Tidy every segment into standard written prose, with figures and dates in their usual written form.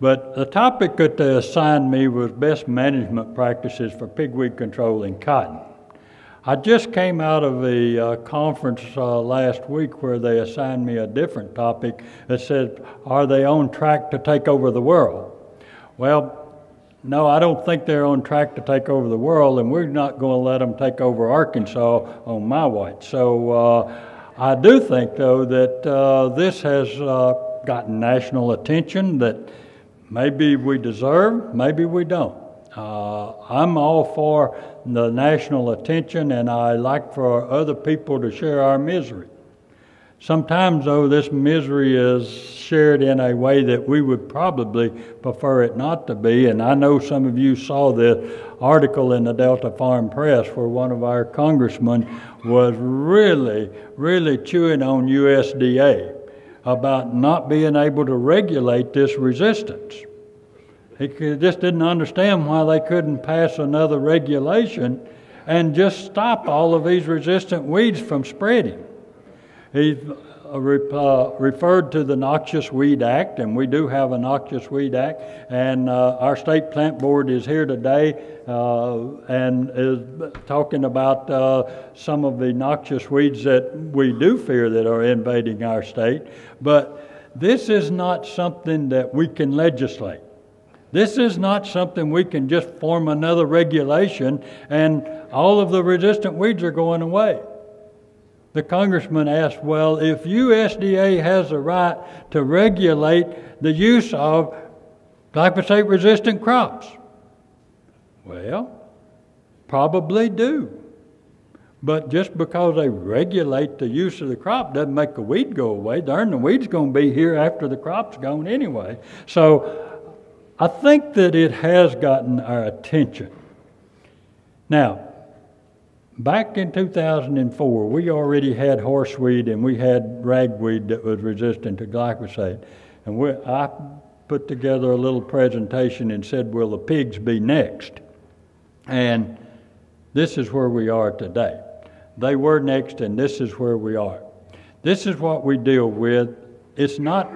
But the topic that they assigned me was best management practices for pigweed control in cotton. I just came out of a conference last week where they assigned me a different topic that said, are they on track to take over the world? Well, no, I don't think they're on track to take over the world, and we're not going to let them take over Arkansas on my watch. So I do think, though, that this has gotten national attention that maybe we deserve, maybe we don't. I'm all for the national attention, and I like for other people to share our misery. Sometimes, though, this misery is shared in a way that we would probably prefer it not to be. And I know some of you saw the article in the Delta Farm Press where one of our congressmen was really chewing on USDA about not being able to regulate this resistance. He just didn't understand why they couldn't pass another regulation and just stop all of these resistant weeds from spreading. He referred to the Noxious Weed Act, and we do have a Noxious Weed Act, and our state plant board is here today and is talking about some of the noxious weeds that we do fear that are invading our state. But this is not something that we can legislate. This is not something we can just form another regulation and all of the resistant weeds are going away. The congressman asked, well, if USDA has the right to regulate the use of glyphosate-resistant crops, well, probably do. But just because they regulate the use of the crop doesn't make the weed go away. Darn, the weed's going to be here after the crop's gone anyway. So I think that it has gotten our attention. Now, back in 2004, we already had horseweed and we had ragweed that was resistant to glyphosate. And I put together a little presentation and said, will the pigs be next? And this is where we are today. They were next, and this is where we are. This is what we deal with. It's not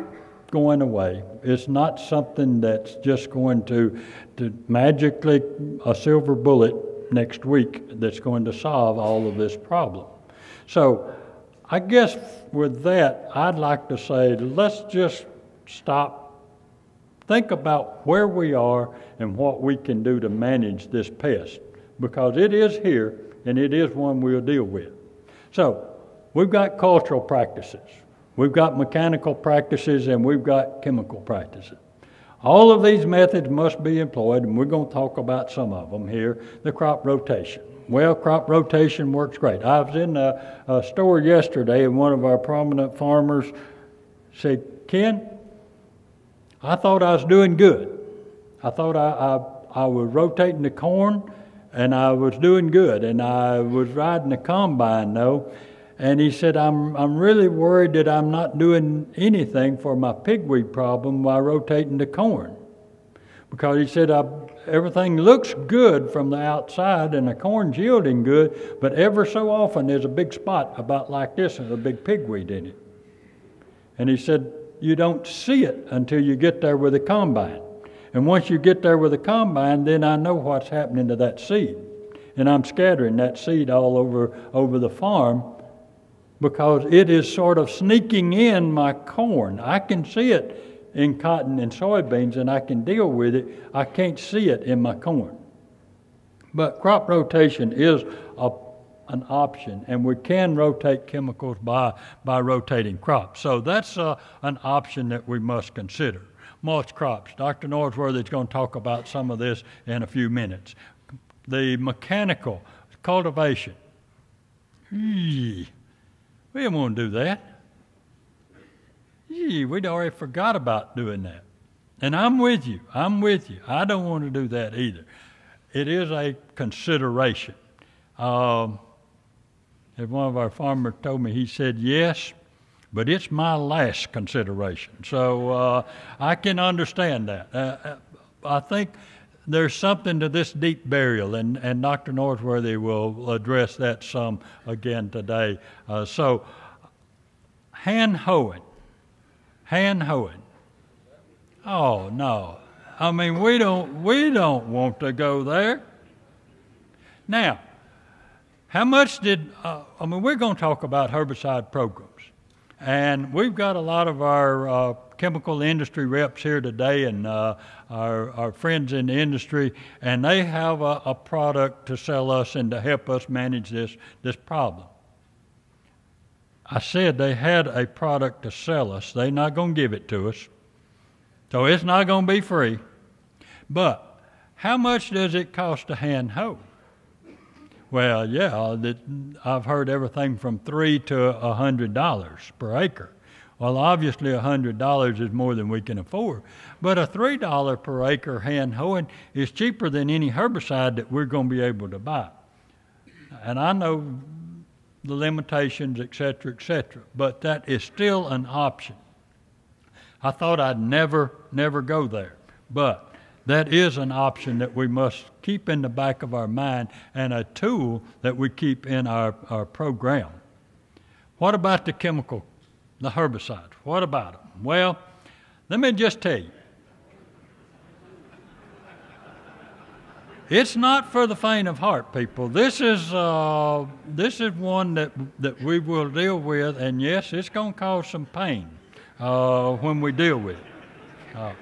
going away. It's not something that's just going to magically, a silver bullet next week that's going to solve all of this problem. So I guess with that, I'd like to say, let's just stop, think about where we are and what we can do to manage this pest, because it is here and it is one we'll deal with. So we've got cultural practices, we've got mechanical practices, and we've got chemical practices. All of these methods must be employed, and we're going to talk about some of them here. The crop rotation. Well, crop rotation works great. I was in a store yesterday, and one of our prominent farmers said, Ken, I thought I was doing good. I thought I was rotating the corn, and I was doing good, and I was riding the combine, though. And he said, I'm really worried that I'm not doing anything for my pigweed problem while rotating the corn. Because he said, everything looks good from the outside and the corn's yielding good, but ever so often there's a big spot about like this and a big pigweed in it. And he said, you don't see it until you get there with the combine. And once you get there with the combine, then I know what's happening to that seed. And I'm scattering that seed all over the farm, because it is sort of sneaking in my corn. I can see it in cotton and soybeans, and I can deal with it. I can't see it in my corn. But crop rotation is an option, and we can rotate chemicals by rotating crops. So that's an option that we must consider. Mulch crops. Dr. Norsworthy is going to talk about some of this in a few minutes. The mechanical cultivation. We didn't want to do that. We'd already forgot about doing that. And I'm with you. I don't want to do that either. It is a consideration. As one of our farmers told me, he said, yes, but it's my last consideration. So I can understand that. I think there's something to this deep burial, and Dr. Norsworthy will address that some again today. So, hand hoeing. Oh no. I mean, we don't want to go there. Now, how much we're going to talk about herbicide programs. And we've got a lot of our chemical industry reps here today and our friends in the industry, and they have a product to sell us and to help us manage this problem. I said they had a product to sell us. They're not going to give it to us. So it's not going to be free. But how much does it cost to hand hoe? Well, yeah, I've heard everything from $3 to $100 per acre. Well, obviously $100 is more than we can afford. But a $3 per acre hand hoeing is cheaper than any herbicide that we're going to be able to buy. And I know the limitations, et cetera, but that is still an option. I thought I'd never go there, but that is an option that we must keep in the back of our mind and a tool that we keep in our program. What about the herbicides? What about them? Well, let me just tell you. It's not for the faint of heart, people. This is one that we will deal with, and yes, it's going to cause some pain when we deal with it.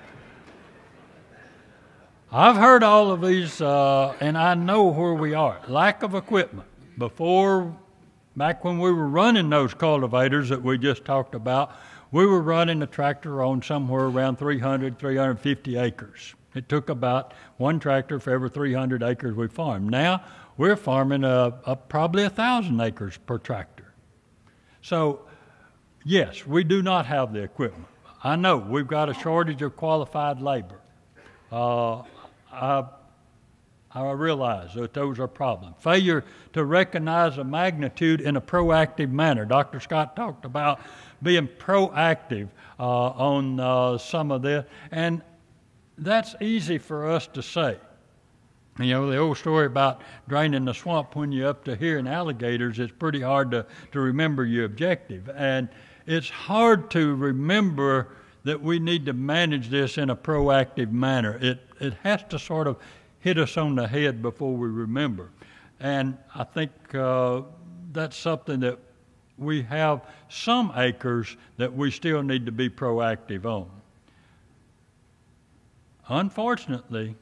I've heard all of these, and I know where we are. Lack of equipment. Back when we were running those cultivators that we just talked about, we were running a tractor on somewhere around 350 acres. It took about one tractor for every 300 acres we farmed. Now we're farming probably 1,000 acres per tractor. So, yes, we do not have the equipment. I know we've got a shortage of qualified labor. I realize that those are problems. Failure to recognize the magnitude in a proactive manner. Dr. Scott talked about being proactive on some of this, and that's easy for us to say. You know, the old story about draining the swamp when you're up to hearing alligators, it's pretty hard to remember your objective. And it's hard to remember that we need to manage this in a proactive manner. It has to sort of hit us on the head before we remember. And I think that's something that we have some acres that we still need to be proactive on. Unfortunately,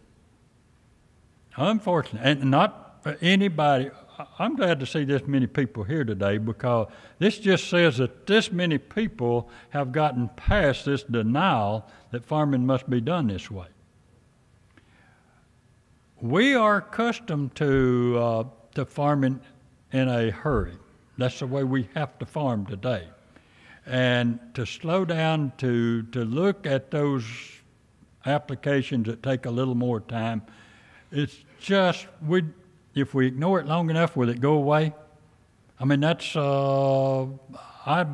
and not anybody, I'm glad to see this many people here today because this just says that this many people have gotten past this denial that farming must be done this way. We are accustomed to farming in a hurry. That's the way we have to farm today. And to slow down, to look at those applications that take a little more time, it's just, if we ignore it long enough, will it go away? I mean, that's, I'm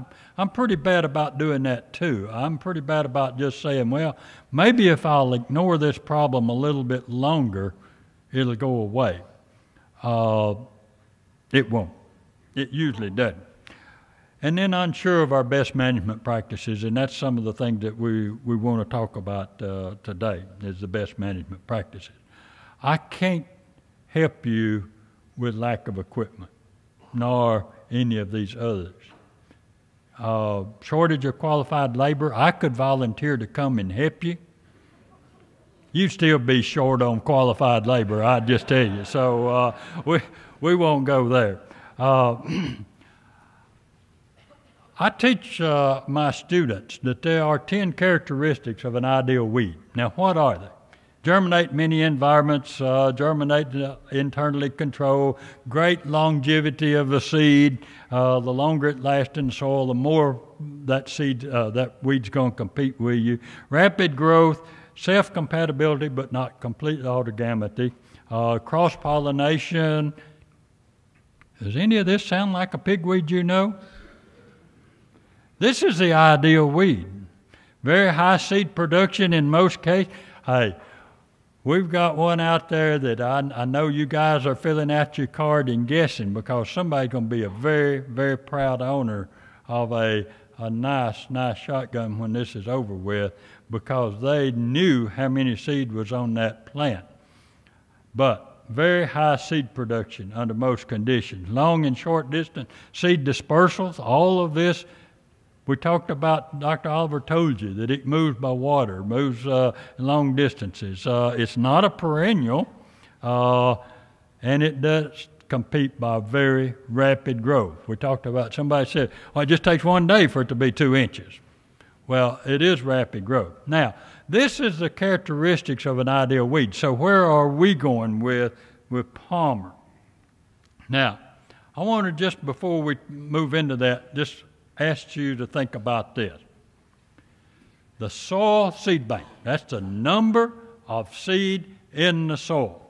pretty bad about doing that too. I'm pretty bad about just saying, well, maybe if I'll ignore this problem a little bit longer, it'll go away. It won't. It usually doesn't. And then unsure of our best management practices, and that's some of the things that we want to talk about today, is the best management practices. I can't help you with lack of equipment, nor any of these others. Shortage of qualified labor, I could volunteer to come and help you. You'd still be short on qualified labor, I just tell you. So we won't go there. I teach my students that there are 10 characteristics of an ideal weed. Now, what are they? Germinate many environments, germinate internally controlled, great longevity of the seed. The longer it lasts in the soil, the more that weed's going to compete with you. Rapid growth, self-compatibility, but not complete autogamity. Cross-pollination. Does any of this sound like a pigweed you know? This is the ideal weed. Very high seed production in most cases. Hey, we've got one out there that I know you guys are filling out your card and guessing because somebody's going to be a very, very proud owner of a a nice shotgun when this is over with, because they knew how many seed was on that plant. But very high seed production under most conditions. Long and short distance seed dispersals, all of this, we talked about, Dr. Oliver told you, that it moves by water, moves long distances. It's not a perennial, and it does compete by very rapid growth. We talked about, somebody said, well, it just takes 1 day for it to be 2 inches. Well, it is rapid growth. Now, this is the characteristics of an ideal weed. So where are we going with Palmer? Now, I want to just, before we move into that, just ask you to think about this. The soil seed bank, that's the number of seed in the soil,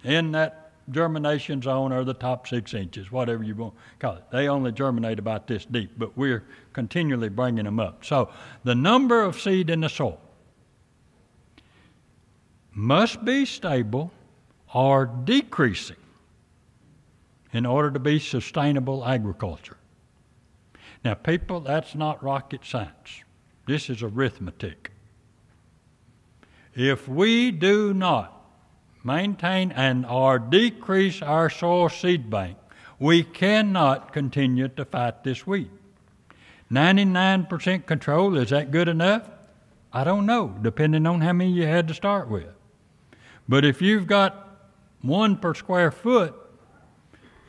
in that germination zone or the top 6 inches, whatever you want to call it. They only germinate about this deep, but we're continually bringing them up. So the number of seed in the soil must be stable or decreasing in order to be sustainable agriculture. Now, people, that's not rocket science. This is arithmetic. If we do not maintain and or decrease our soil seed bank, we cannot continue to fight this weed. 99% control, is that good enough? I don't know, depending on how many you had to start with. But if you've got 1 per square foot,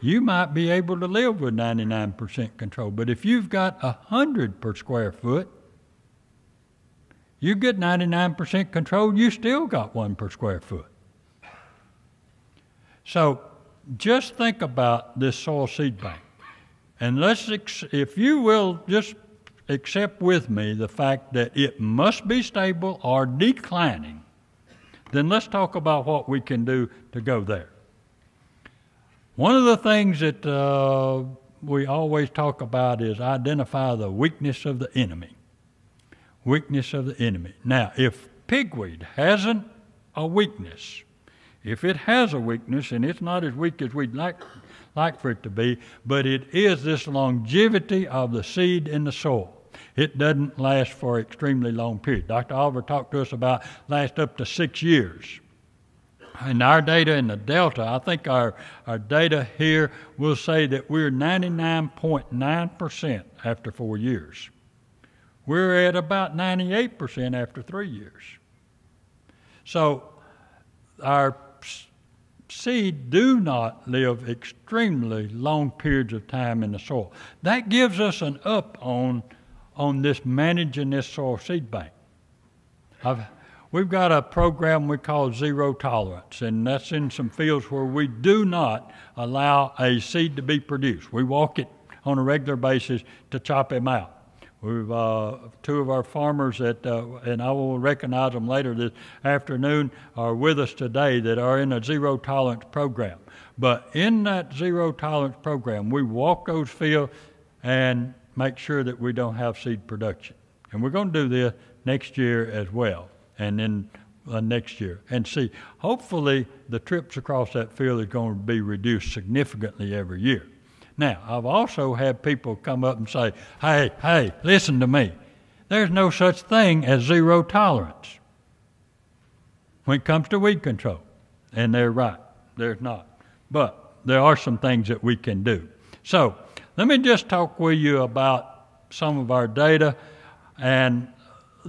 you might be able to live with 99% control. But if you've got 100 per square foot, you get 99% control, you still got 1 per square foot. So just think about this soil seed bank. And if you will just accept with me the fact that it must be stable or declining, then let's talk about what we can do to go there. One of the things that we always talk about is identify the weakness of the enemy. Weakness of the enemy. Now, if pigweed hasn't a weakness, if it has a weakness, and it's not as weak as we'd like for it to be, but it is this longevity of the seed in the soil. It doesn't last for an extremely long period. Dr. Oliver talked to us about last up to 6 years. In our data in the Delta, I think our data here will say that we're 99.9% after 4 years. We're at about 98% after 3 years. So our seed do not live extremely long periods of time in the soil. That gives us an up on this managing this soil seed bank. We've got a program we call Zero Tolerance, and that's in some fields where we do not allow a seed to be produced. We walk it on a regular basis to chop them out. We've 2 of our farmers and I will recognize them later this afternoon, are with us today that are in a zero tolerance program. But in that zero tolerance program, we walk those fields and make sure that we don't have seed production. And we're going to do this next year as well, and then next year. And see, hopefully the trips across that field is going to be reduced significantly every year. Now, I've also had people come up and say, hey, listen to me. There's no such thing as zero tolerance when it comes to weed control. And they're right. There's not. But there are some things that we can do. So let me just talk with you about some of our data and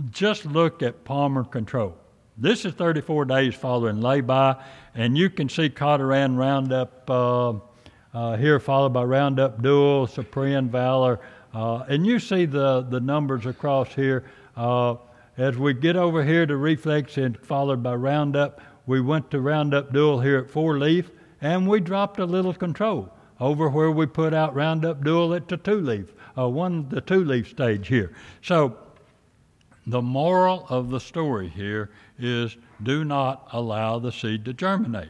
just look at Palmer control. This is 34 days following Layby, and you can see Cotaran Roundup here followed by Roundup Dual, Cyprian, Valor, and you see the numbers across here. As we get over here to Reflex and followed by Roundup, we went to Roundup Dual here at 4-leaf, and we dropped a little control over where we put out Roundup Dual at the 2-leaf, the 2-leaf stage here. So the moral of the story here is do not allow the seed to germinate.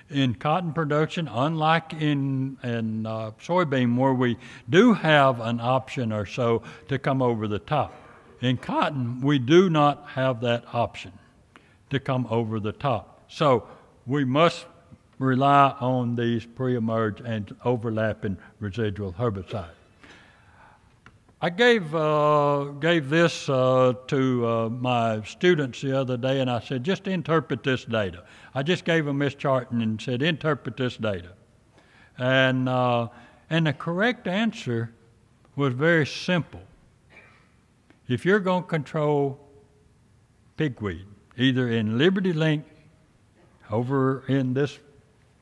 In cotton production, unlike in soybean where we do have an option or so to come over the top, in cotton we do not have that option to come over the top. So we must rely on these pre-emerge and overlapping residual herbicides. I gave this to my students the other day, and I said, just interpret this data. I just gave them this chart and said, interpret this data. And the correct answer was very simple. If you're going to control pigweed, either in Liberty Link, over in this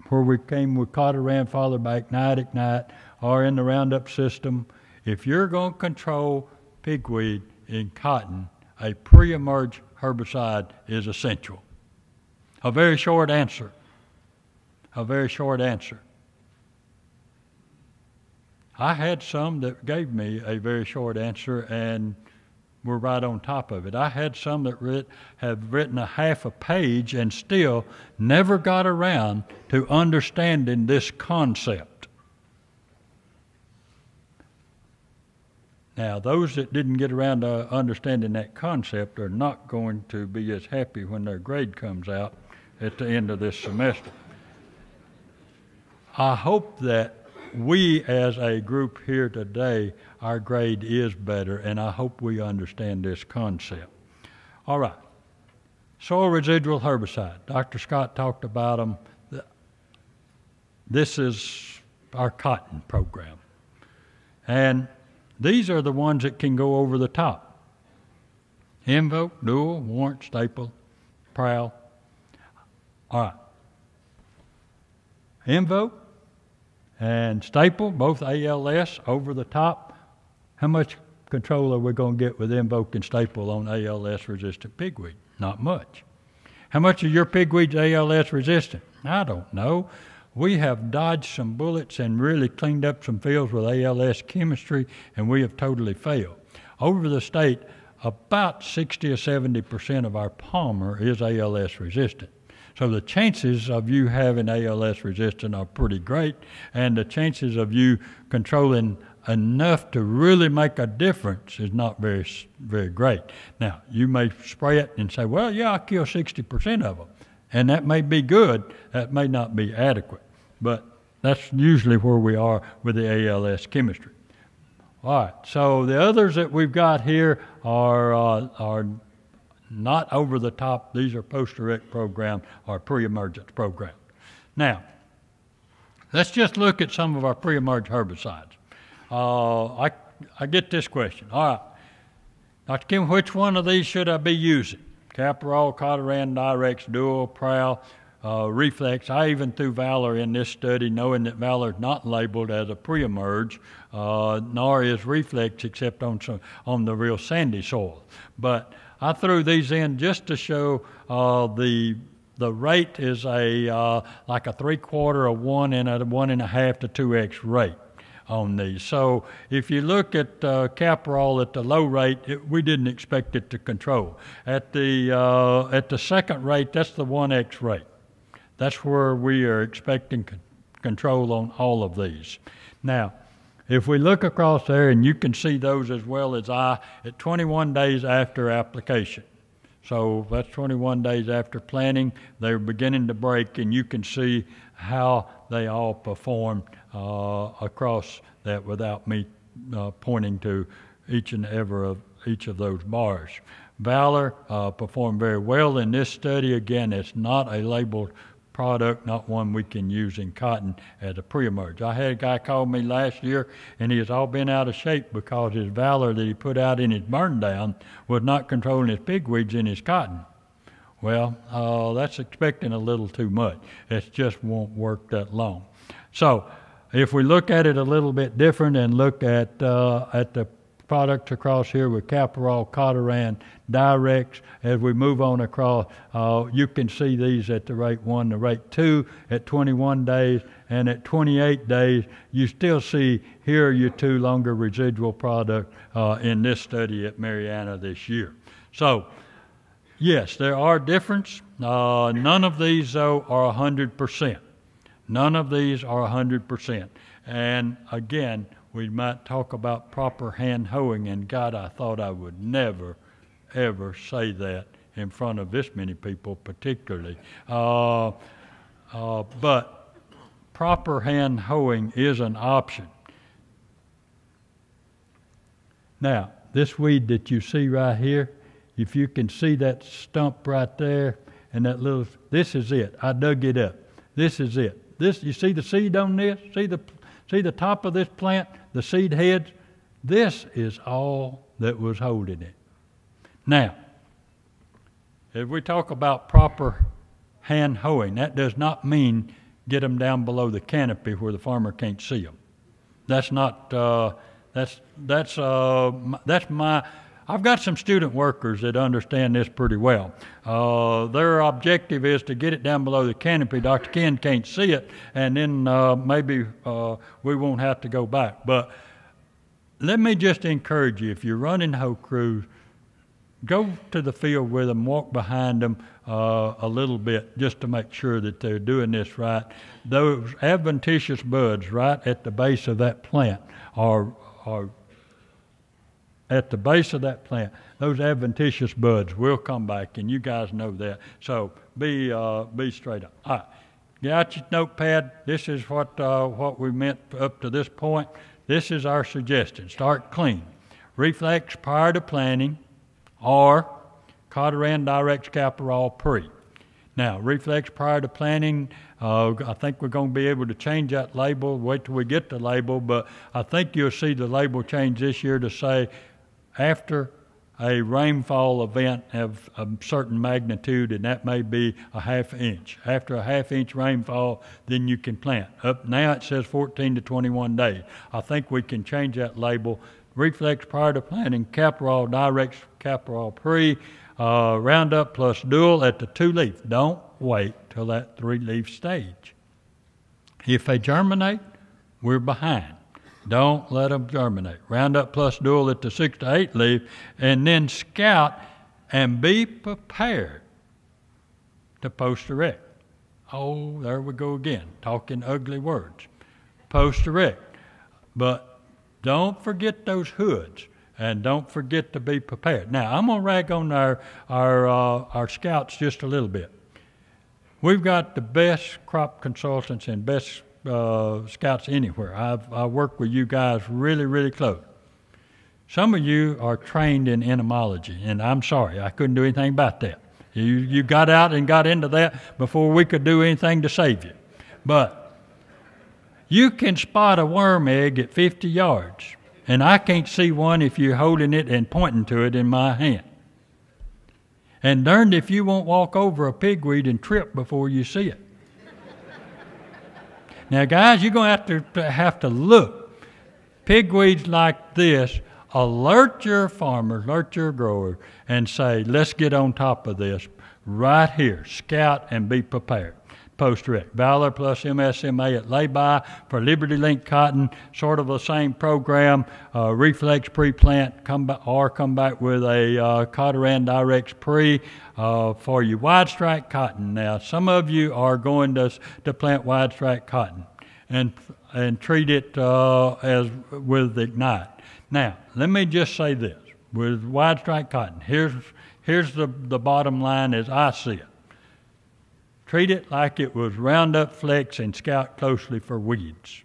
where we came with Cotteran, followed by Ignite, or in the Roundup system, if you're going to control pigweed in cotton, a pre-emerge herbicide is essential. A very short answer. I had some that gave me a very short answer and were right on top of it. I had some that have written a half a page and still never got around to understanding this concept. Now, those that didn't get around to understanding that concept are not going to be as happy when their grade comes out at the end of this semester. I hope that we as a group here today, our grade is better, and I hope we understand this concept. All right. Soil residual herbicide. Dr. Scott talked about them. This is our cotton program. And these are the ones that can go over the top. Invoke, Dual, Warrant, Staple, Prowl. All right. Invoke and Staple, both ALS, over the top. How much control are we going to get with Invoke and Staple on ALS-resistant pigweed? Not much. How much of your pigweed's ALS-resistant? I don't know. We have dodged some bullets and really cleaned up some fields with ALS chemistry, and we have totally failed. Over the state, about 60 or 70% of our palmer is ALS resistant. So the chances of you having ALS resistant are pretty great, and the chances of you controlling enough to really make a difference is not very, very great. Now, you may spray it and say, well, yeah, I kill 60% of them. And that may be good. That may not be adequate. But that's usually where we are with the ALS chemistry. All right, so the others that we've got here are not over the top. These are post-direct programs or pre-emergence programs. Now, let's just look at some of our pre-emerge herbicides. I get this question. All right, Dr. Kim, which one of these should I be using? Caparol, Cotteran, Direx, Dual, Prowl, Reflex. I even threw Valor in this study, knowing that Valor is not labeled as a pre-emerge, nor is Reflex except on the real sandy soil. But I threw these in just to show the rate is like a 3/4 of 1 and a 1.5 to 2x rate on these. So if you look at Caparol at the low rate, we didn't expect it to control. At the second rate, that's the 1x rate. That's where we are expecting control on all of these. Now, if we look across there, and you can see those as well as I, at 21 days after application. So that's 21 days after planting. They're beginning to break, and you can see how they all perform across that without me pointing to each and every of each of those bars. Valor performed very well in this study. Again, it's not a labeled product, not one we can use in cotton as a pre-emerge. I had a guy call me last year, and he has all been out of shape because his Valor that he put out in his burn down was not controlling his pigweeds in his cotton. Well, that's expecting a little too much. It just won't work that long. So if we look at it a little bit different and look at the products across here with Caparol, Cotteran, Direx, as we move on across, you can see these at the rate 1 to rate 2 at 21 days, and at 28 days, you still see here are your two longer residual products in this study at Marianna this year. So, yes, there are differences. None of these, though, are 100%. None of these are 100%. And again, we might talk about proper hand hoeing, and God, I thought I would never, ever say that in front of this many people particularly. But proper hand hoeing is an option. Now, this weed that you see right here, if you can see that stump right there and that little, this is it. I dug it up. This is it. This, you see the seed on this? See the top of this plant, the seed heads? This is all that was holding it. Now, if we talk about proper hand hoeing, that does not mean get them down below the canopy where the farmer can't see them. That's not. That's my. I've got some student workers that understand this pretty well. Their objective is to get it down below the canopy. Dr. Ken can't see it, and then maybe we won't have to go back. But let me just encourage you: if you're running hoe crews, go to the field with them, walk behind them a little bit just to make sure that they're doing this right. Those adventitious buds right at the base of that plant are at the base of that plant. Those adventitious buds will come back, and you guys know that. So be straight up. All right, get out your notepad. This is what we meant up to this point. This is our suggestion. Start clean. Reflex prior to planting, or Cotoran Direct Scaparol pre. Now, reflex prior to planting, I think we're going to be able to change that label. Wait till we get the label, but I think you'll see the label change this year to say after a rainfall event of a certain magnitude, and that may be a ½ inch. After a ½ inch rainfall, then you can plant. Up now it says 14 to 21 days. I think we can change that label. Reflex prior to planting, Caparol Direct Scaparol pre, Roundup plus Dual at the 2-leaf. Don't wait till that 3-leaf stage. If they germinate, we're behind. Don't let them germinate. Roundup plus Dual at the 6 to 8 leaf, and then scout and be prepared to post-erect. Oh, there we go again, talking ugly words. Post-erect. But don't forget those hoods, and don't forget to be prepared. Now, I'm going to rag on our scouts just a little bit. We've got the best crop consultants and best scouts anywhere. I work with you guys really, really close. Some of you are trained in entomology, and I'm sorry, I couldn't do anything about that. You got out and got into that before we could do anything to save you. But you can spot a worm egg at 50 yards, and I can't see one if you're holding it and pointing to it in my hand. And darned if you won't walk over a pigweed and trip before you see it. Now, guys, you're going to have to look. Pigweeds like this, alert your farmers, alert your growers, and say, let's get on top of this right here. Scout and be prepared. Post-erect. Valor plus MSMA at Layby for Liberty Link cotton, sort of the same program. Reflex pre-plant, come back with a Cotoran Directs pre for your wide strike cotton. Now, some of you are going to plant wide strike cotton and treat it as with Ignite. Now, let me just say this: with wide strike cotton, here's the bottom line as I see it. Treat it like it was Roundup Flex and scout closely for weeds.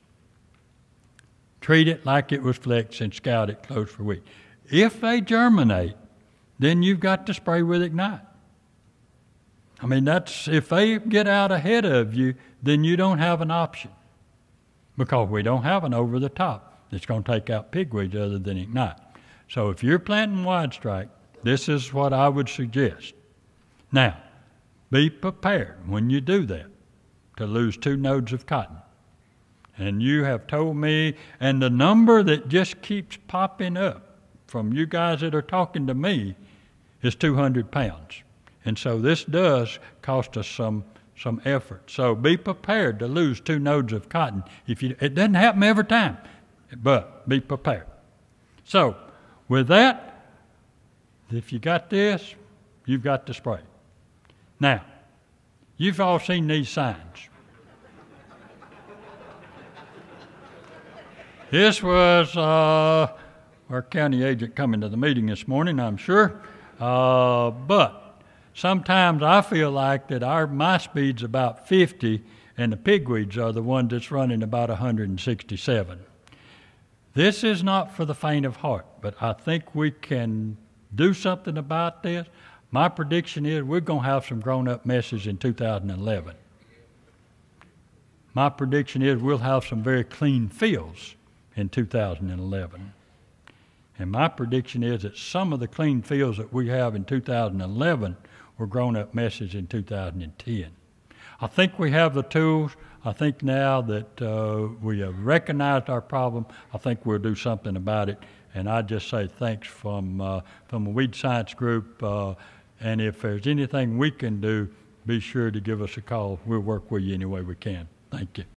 Treat it like it was Flex and scout it close for weeds. If they germinate, then you've got to spray with Ignite. I mean, if they get out ahead of you, then you don't have an option, because we don't have an over-the-top that's going to take out pigweeds other than Ignite. So if you're planting wide strike, this is what I would suggest. Now, be prepared when you do that to lose 2 nodes of cotton. And you have told me, and the number that just keeps popping up from you guys that are talking to me is 200 pounds. And so this does cost us some effort. So be prepared to lose 2 nodes of cotton. It doesn't happen every time, but be prepared. So with that, if you got this, you've got to spray. Now, you've all seen these signs. This was our county agent coming to the meeting this morning, I'm sure. But sometimes I feel like that my speed's about 50, and the pigweeds are the ones that's running about 167. This is not for the faint of heart, but I think we can do something about this. My prediction is we're going to have some grown-up messes in 2011. My prediction is we'll have some very clean fields in 2011. And my prediction is that some of the clean fields that we have in 2011 were grown-up messes in 2010. I think we have the tools. I think now that we have recognized our problem, I think we'll do something about it. And I just say thanks from a weed science group. And if there's anything we can do, be sure to give us a call. We'll work with you any way we can. Thank you.